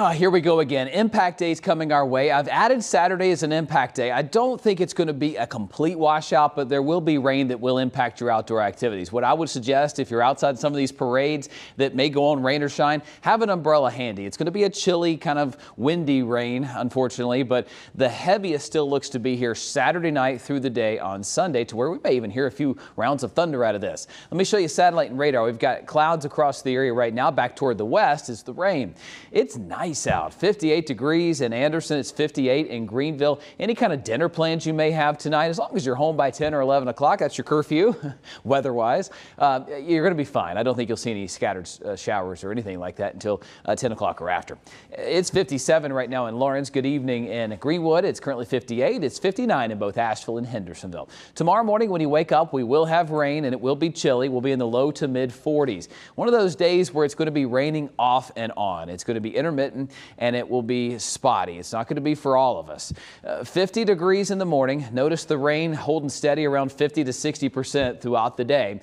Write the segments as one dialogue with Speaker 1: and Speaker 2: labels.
Speaker 1: Here we go again. Impact Day is coming our way. I've added Saturday as an impact day. I don't think it's going to be a complete washout, but there will be rain that will impact your outdoor activities. What I would suggest, if you're outside some of these parades that may go on rain or shine, have an umbrella handy. It's going to be a chilly, kind of windy rain, unfortunately, but the heaviest still looks to be here Saturday night through the day on Sunday, to where we may even hear a few rounds of thunder out of this. Let me show you satellite and radar. We've got clouds across the area right now. Back toward the west is the rain. It's nice out. 58 degrees in Anderson. It's 58 in Greenville. Any kind of dinner plans you may have tonight, as long as you're home by 10 or 11 o'clock, that's your curfew, weather-wise, you're going to be fine. I don't think you'll see any scattered showers or anything like that until 10 o'clock or after. It's 57 right now in Lawrence. Good evening in Greenwood. It's currently 58. It's 59 in both Asheville and Hendersonville. Tomorrow morning when you wake up, we will have rain and it will be chilly. We'll be in the low to mid 40s. One of those days where it's going to be raining off and on. It's going to be intermittent and it will be spotty. It's not going to be for all of us. 50 degrees in the morning. Notice the rain holding steady around 50 to 60% throughout the day.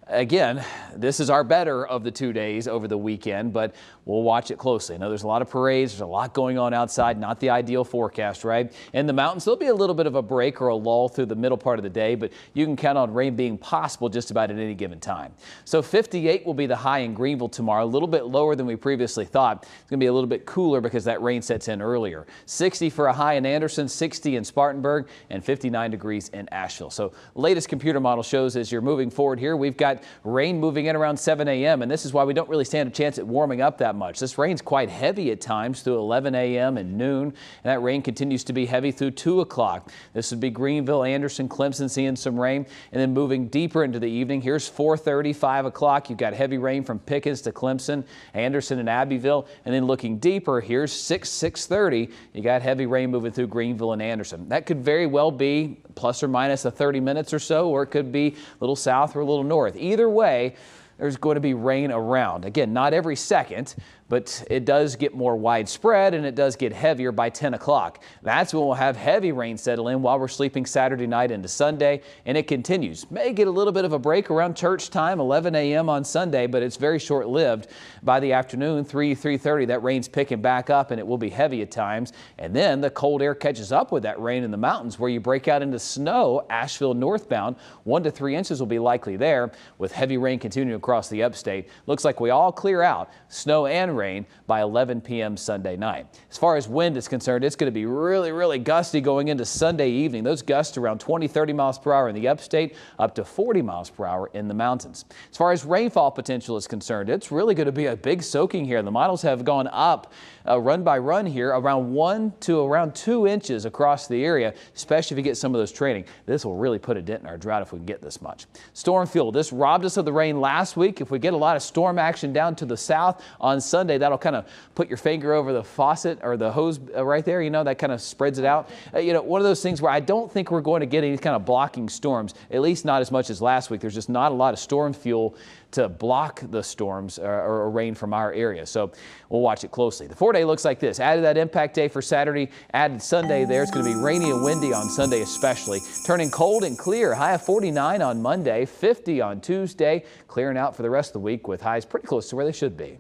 Speaker 1: Again, this is our better of the 2 days over the weekend, but we'll watch it closely. I know there's a lot of parades. There's a lot going on outside. Not the ideal forecast, right? In the mountains, there'll be a little bit of a break or a lull through the middle part of the day, but you can count on rain being possible just about at any given time. So 58 will be the high in Greenville tomorrow, a little bit lower than we previously thought. It's going to be a little bit cooler because that rain sets in earlier. 60 for a high in Anderson, 60 in Spartanburg, and 59 degrees in Asheville. So latest computer model shows as you're moving forward here, we've got rain moving in around 7 a.m. and this is why we don't really stand a chance at warming up that much. This rain's quite heavy at times through 11 a.m. and noon, and that rain continues to be heavy through 2 o'clock. This would be Greenville, Anderson, Clemson seeing some rain, and then moving deeper into the evening. Here's 4:30, 5 o'clock. You've got heavy rain from Pickens to Clemson, Anderson, and Abbeville, and then looking deeper, here's 6:30. You got heavy rain moving through Greenville and Anderson. That could very well be plus or minus 30 minutes or so, or it could be a little south or a little north. Either way, there's going to be rain around. Again, not every second, but it does get more widespread and it does get heavier by 10 o'clock. That's when we'll have heavy rain settle in while we're sleeping Saturday night into Sunday, and it continues. May get a little bit of a break around church time, 11 a.m. on Sunday, but it's very short-lived. By the afternoon, 3:30, that rain's picking back up and it will be heavy at times. And then the cold air catches up with that rain in the mountains where you break out into snow. Asheville northbound, 1 to 3 inches will be likely there, with heavy rain continuing across the upstate. Looks like we all clear out snow and rain by 11 p.m. Sunday night. As far as wind is concerned, it's going to be really gusty going into Sunday evening. Those gusts around 20-30 miles per hour in the upstate, up to 40 miles per hour in the mountains. As far as rainfall potential is concerned, it's really going to be a big soaking here. The models have gone up run by run here around 1 to around 2 inches across the area, especially if you get some of those training. This will really put a dent in our drought if we can get this much. Storm fuel. This robbed us of the rain last week. If we get a lot of storm action down to the south on Sunday, that'll kind of put your finger over the faucet or the hose right there. You know, that kind of spreads it out. You know, one of those things where I don't think we're going to get any kind of blocking storms, at least not as much as last week. There's just not a lot of storm fuel to block the storms or rain from our area. So we'll watch it closely. The 4-day looks like this. Added that impact day for Saturday, added Sunday there. It's going to be rainy and windy on Sunday especially. Turning cold and clear. High of 49 on Monday, 50 on Tuesday. Clearing out for the rest of the week with highs pretty close to where they should be.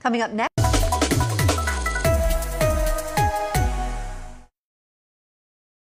Speaker 2: Coming up next.